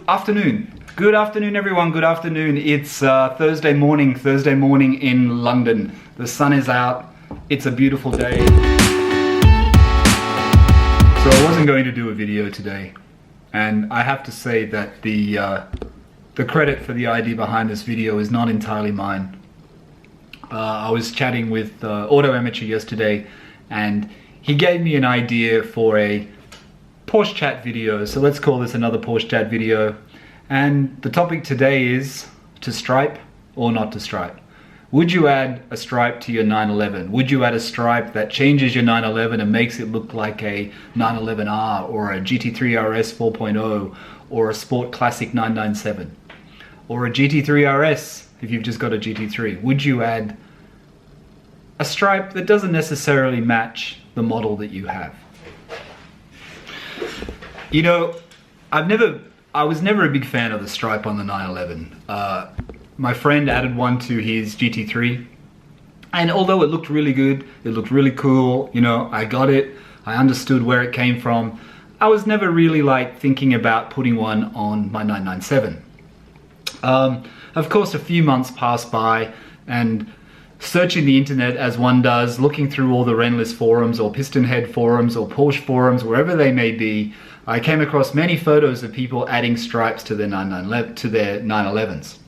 afternoon. Good afternoon, everyone. Good afternoon. It's Thursday morning in London. The sun is out. It's a beautiful day. So I wasn't going to do a video today, and I have to say that the credit for the idea behind this video is not entirely mine. I was chatting with Auto Amateur yesterday, and he gave me an idea for a Porsche chat video. So let's call this another Porsche chat video. And the topic today is to stripe or not to stripe. Would you add a stripe to your 911? Would you add a stripe that changes your 911 and makes it look like a 911R or a GT3 RS 4.0 or a Sport Classic 997 or a GT3 RS if you've just got a GT3? Would you add a stripe that doesn't necessarily match the model that you have? You know, I was never a big fan of the stripe on the 911. My friend added one to his GT3, and although it looked really good, it looked really cool, you know, I got it, I understood where it came from, I was never really like thinking about putting one on my 997. Of course, a few months passed by, and searching the internet as one does, looking through all the Renndecals forums or Pistonhead forums or Porsche forums, wherever they may be, I came across many photos of people adding stripes to their 911s.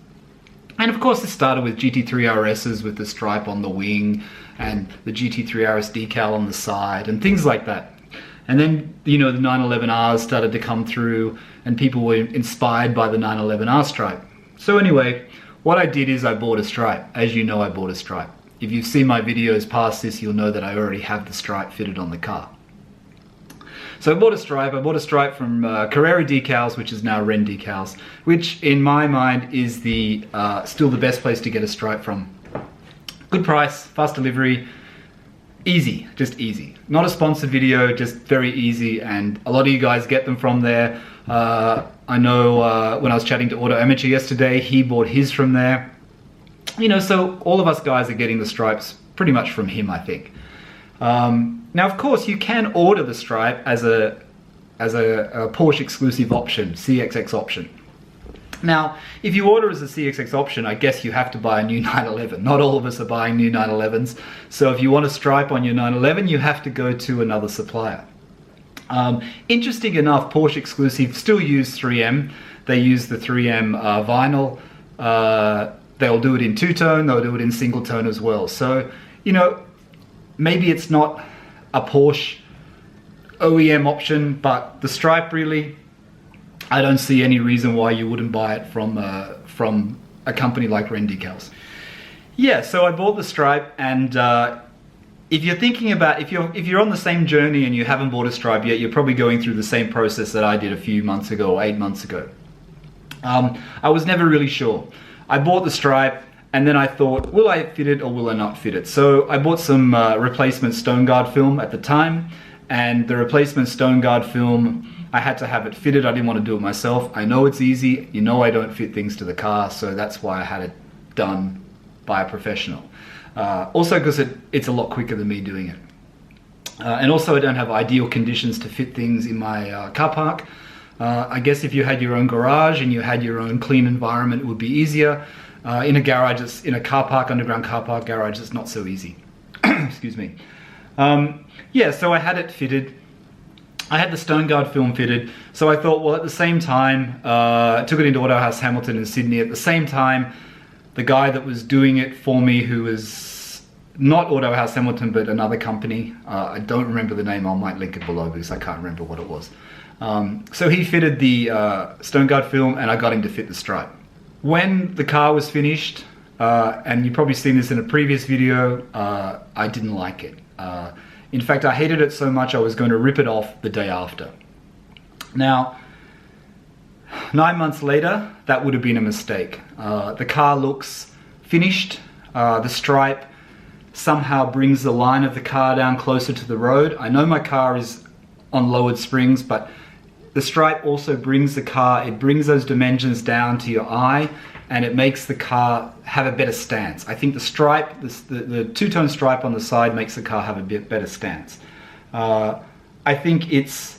And of course, this started with GT3 RSs with the stripe on the wing and the GT3 RS decal on the side and things like that. And then, you know, the 911Rs started to come through and people were inspired by the 911R stripe. So anyway, what I did is I bought a stripe. As you know, I bought a stripe. If you've seen my videos past this, you'll know that I already have the stripe fitted on the car. So I bought a stripe. I bought a stripe from Carrera Decals, which is now Renndecals, which in my mind is the still the best place to get a stripe from. Good price, fast delivery, easy, just easy. Not a sponsored video, just very easy, and a lot of you guys get them from there. I know when I was chatting to Auto Amateur yesterday, he bought his from there. You know, so all of us guys are getting the stripes pretty much from him, I think. Now, of course, you can order the stripe as a Porsche exclusive option, CXX option. Now, if you order as a CXX option, I guess you have to buy a new 911. Not all of us are buying new 911s. So if you want a stripe on your 911, you have to go to another supplier. Interesting enough, Porsche exclusive still use 3M. They use the 3M vinyl. They'll do it in two-tone, they'll do it in single tone as well. So, you know, maybe it's not a Porsche OEM option, but the stripe, really, I don't see any reason why you wouldn't buy it from a company like Renndecals. Yeah, so I bought the stripe, and if you're thinking about, if you're on the same journey and you haven't bought a stripe yet, you're probably going through the same process that I did a few months ago, or 8 months ago. I was never really sure. I bought the stripe, and then I thought, will I fit it or will I not fit it? So I bought some replacement Stone Guard film at the time, and the replacement Stone Guard film, I had to have it fitted. I didn't want to do it myself. I know it's easy. You know I don't fit things to the car, so that's why I had it done by a professional. Also because it's a lot quicker than me doing it. And also I don't have ideal conditions to fit things in my car park. I guess if you had your own garage and you had your own clean environment, it would be easier. In a garage, in a car park, underground car park garage, it's not so easy. Excuse me. Yeah, so I had it fitted. I had the Stone Guard film fitted. So I thought, well, at the same time, took it into Auto House Hamilton in Sydney. At the same time, the guy that was doing it for me, who was not Auto House Hamilton, but another company, I don't remember the name, I might link it below because I can't remember what it was. So he fitted the Stone Guard film, and I got him to fit the stripe. When the car was finished, and you've probably seen this in a previous video, I didn't like it. In fact, I hated it so much I was going to rip it off the day after. Now, 9 months later, that would have been a mistake. The car looks finished. The stripe somehow brings the line of the car down closer to the road. I know my car is on lowered springs, but the stripe also brings the car, it brings those dimensions down to your eye, and it makes the car have a better stance. I think the stripe, the two-tone stripe on the side makes the car have a bit better stance. I think it's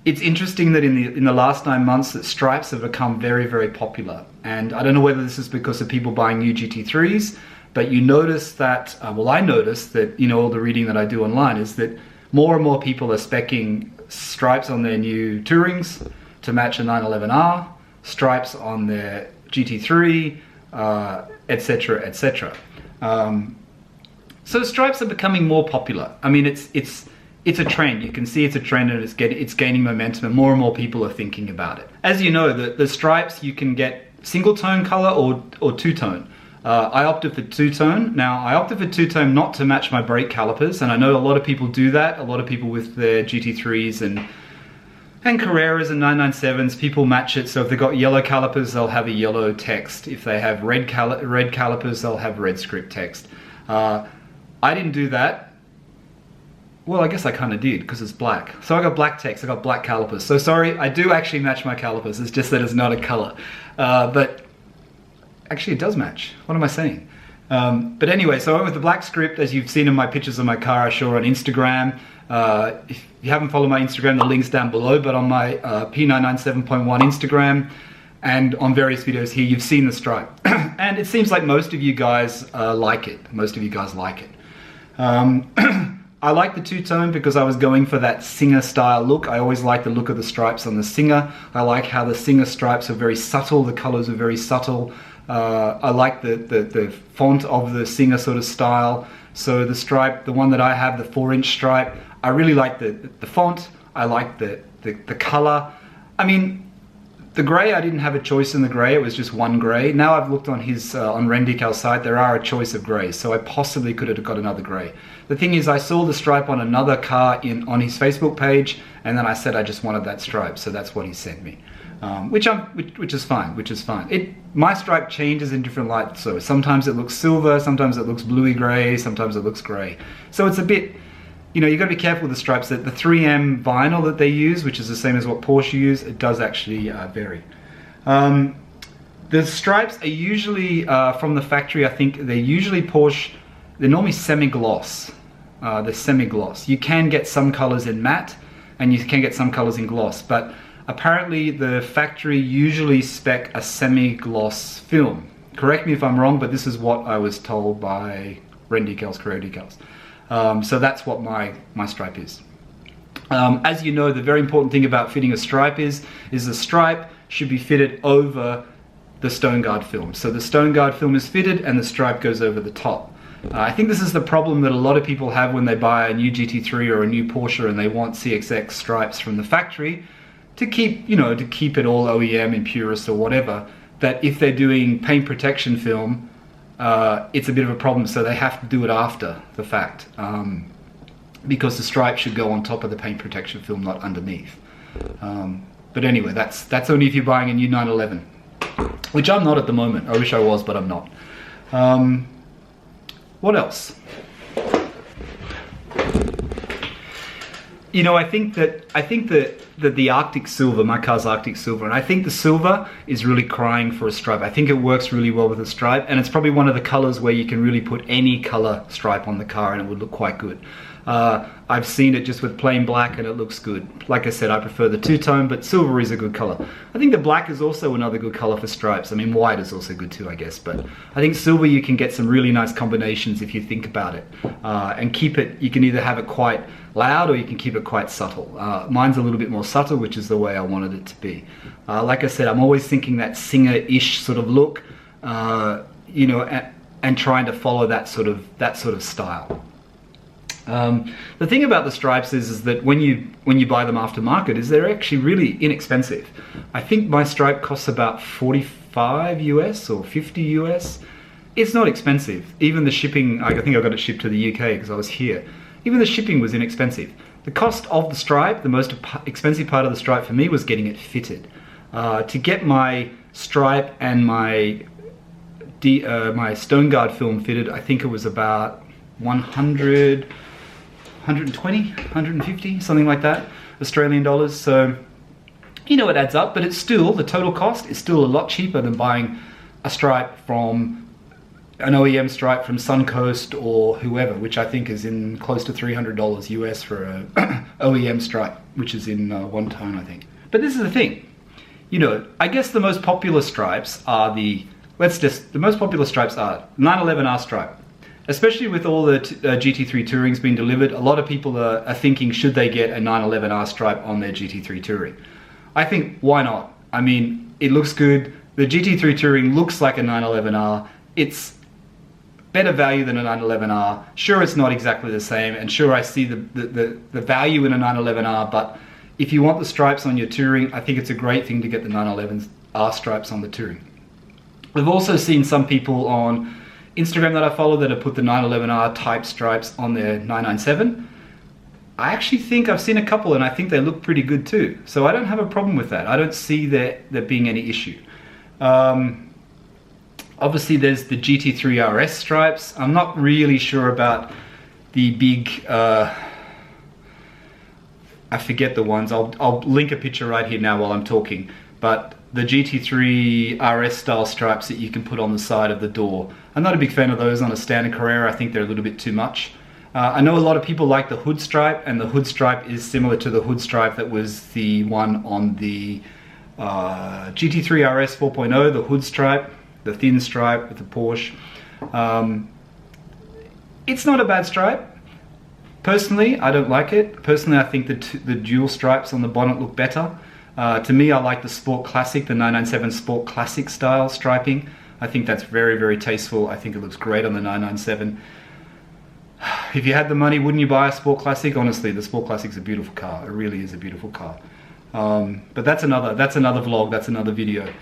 it's interesting that in the last 9 months that stripes have become very, very popular. And I don't know whether this is because of people buying new GT3s, but you notice that, well, I noticed that, you know, all the reading that I do online is that more and more people are speccing stripes on their new Tourings to match a 911R, stripes on their GT3, etc., etc. So stripes are becoming more popular. I mean, it's a trend. You can see it's a trend, and it's gaining momentum, and more people are thinking about it. As you know, the stripes, you can get single tone color or two-tone. I opted for two-tone. Now, I opted for two-tone not to match my brake calipers, and I know a lot of people do that. A lot of people with their GT3s and Carreras and 997s, people match it. So if they've got yellow calipers, they'll have a yellow text. If they have red calipers, they'll have red script text. I didn't do that. Well, I guess I kind of did, because it's black. So I got black text, I got black calipers. So sorry, I do actually match my calipers. It's just that it's not a color. But actually it does match. What am I saying? But anyway, so I went with the black script, as you've seen in my pictures of my car, I show on Instagram. If you haven't followed my Instagram, the link's down below, but on my P997.1 Instagram and on various videos here, you've seen the stripe. And it seems like most of you guys like it. Most of you guys like it. I like the two-tone because I was going for that Singer style look. I always like the look of the stripes on the Singer. I like how the Singer stripes are very subtle, the colors are very subtle. I like the font of the Singer sort of style. So the stripe, the one that I have, the 4-inch stripe, I really like the font. I like the color. I mean, the grey, I didn't have a choice in the grey, it was just one grey. Now I've looked on his, on Renndecals site, there are a choice of greys, so I possibly could have got another grey. The thing is, I saw the stripe on another car on his Facebook page, and then I said I just wanted that stripe, so that's what he sent me. Which is fine. My stripe changes in different lights, so sometimes it looks silver, sometimes it looks bluey grey, sometimes it looks grey. So it's a bit, you know, you've got to be careful with the stripes. That the 3M vinyl that they use, which is the same as what Porsche use, it does actually vary. The stripes are usually from the factory. I think they're usually Porsche. They're normally semi-gloss. They're semi-gloss. You can get some colors in matte, and you can get some colors in gloss. But apparently, the factory usually spec a semi-gloss film. Correct me if I'm wrong, but this is what I was told by Renndecals, Carrera Decals. So that's what my stripe is. As you know, the very important thing about fitting a stripe is the stripe should be fitted over the stone guard film. So the stone guard film is fitted and the stripe goes over the top. I think this is the problem that a lot of people have when they buy a new GT3 or a new Porsche and they want CXX stripes from the factory to keep, you know, to keep it all OEM and purist or whatever, that if they're doing paint protection film, it's a bit of a problem, so they have to do it after the fact, because the stripe should go on top of the paint protection film, not underneath. But anyway, that's only if you're buying a new 911, which I'm not at the moment. I wish I was, but I'm not. What else? You know, I think that the Arctic Silver, my car's Arctic Silver, and I think the silver is really crying for a stripe. I think it works really well with a stripe, and it's probably one of the colors where you can really put any color stripe on the car and it would look quite good. I've seen it just with plain black and it looks good. Like I said, I prefer the two-tone, but silver is a good color. I think the black is also another good color for stripes. I mean, white is also good too, I guess, but I think silver, you can get some really nice combinations if you think about it. And keep it, you can either have it quite loud or you can keep it quite subtle. Mine's a little bit more subtle, which is the way I wanted it to be. Like I said, I'm always thinking that Singer-ish sort of look, you know, and trying to follow that sort of style. The thing about the stripes is that when you buy them aftermarket, is they're actually really inexpensive. I think my stripe costs about 45 US or 50 US. It's not expensive. Even the shipping, I think I got it shipped to the UK because I was here. Even the shipping was inexpensive. The cost of the stripe, the most expensive part of the stripe for me was getting it fitted. To get my stripe and my stone guard film fitted, I think it was about 100, 120, 150, something like that, Australian dollars. So, you know, it adds up, but it's still, the total cost is still a lot cheaper than buying a stripe from an OEM stripe from Suncoast or whoever, which I think is in close to $300 US for a OEM stripe, which is in one tone, I think. But this is the thing, you know, I guess the most popular stripes are the most popular stripes are 911R stripe. Especially with all the GT3 Tourings being delivered, a lot of people are thinking, should they get a 911R stripe on their GT3 Touring? I think, why not? I mean, it looks good. The GT3 Touring looks like a 911R. It's better value than a 911R. Sure, it's not exactly the same, and sure, I see the value in a 911R, but if you want the stripes on your Touring, I think it's a great thing to get the 911R stripes on the Touring. I've also seen some people on Instagram that I follow that have put the 911R type stripes on their 997. I actually think I've seen a couple and I think they look pretty good too. So I don't have a problem with that. I don't see there being any issue. Obviously there's the GT3 RS stripes. I'm not really sure about the big, I forget the ones. I'll link a picture right here now while I'm talking. But the GT3 RS style stripes that you can put on the side of the door. I'm not a big fan of those on a standard Carrera. I think they're a little bit too much. I know a lot of people like the hood stripe, and the hood stripe is similar to the hood stripe that was the one on the GT3 RS 4.0, the hood stripe, the thin stripe with the Porsche. It's not a bad stripe. Personally, I don't like it. Personally, I think the dual stripes on the bonnet look better. To me, I like the Sport Classic, the 997 Sport Classic style striping. I think that's very, very tasteful. I think it looks great on the 997. If you had the money, wouldn't you buy a Sport Classic? Honestly, the Sport Classic's a beautiful car. It really is a beautiful car. But that's another vlog, that's another video.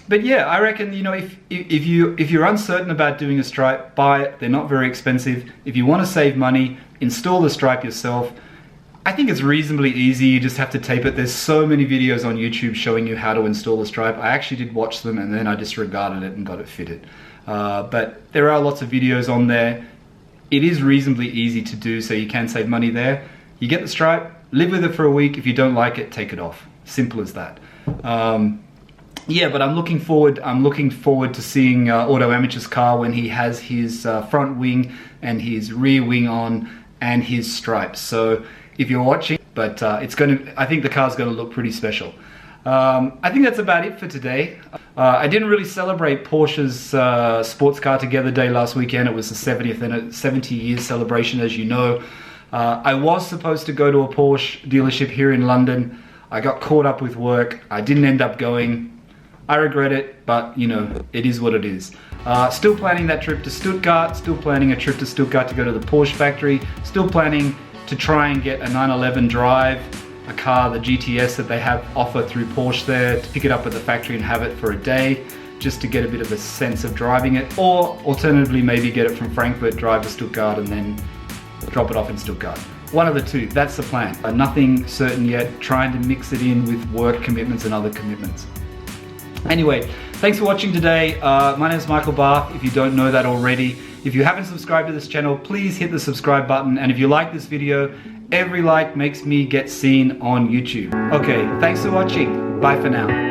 But yeah, I reckon, you know, if you're uncertain about doing a stripe, buy it. They're not very expensive. If you want to save money, install the stripe yourself. I think it's reasonably easy. You just have to tape it. There's so many videos on YouTube showing you how to install the stripe. I actually did watch them and then I disregarded it and got it fitted. But there are lots of videos on there. It is reasonably easy to do, so you can save money there. You get the stripe, live with it for a week. If you don't like it, take it off. Simple as that. Yeah, but I'm looking forward to seeing Auto Amateur's car when he has his front wing and his rear wing on and his stripes. So if you're watching, but I think the car's going to look pretty special. I think that's about it for today. I didn't really celebrate Porsche's Sports Car Together Day last weekend. It was the 70 years celebration, as you know. I was supposed to go to a Porsche dealership here in London. I got caught up with work. I didn't end up going. I regret it, but you know, it is what it is. Still planning that trip to Stuttgart. Still planning a trip to Stuttgart to go to the Porsche factory. Still planning to try and get a 911 Drive, a car, the GTS that they have offer through Porsche there, to pick it up at the factory and have it for a day, just to get a bit of a sense of driving it, or alternatively maybe get it from Frankfurt, drive to Stuttgart and then drop it off in Stuttgart. One of the two, that's the plan. Nothing certain yet, trying to mix it in with work commitments and other commitments. Anyway, thanks for watching today. My name is Michael Barth, if you don't know that already. If you haven't subscribed to this channel, please hit the subscribe button. And if you like this video, every like makes me get seen on YouTube. Okay, thanks for watching. Bye for now.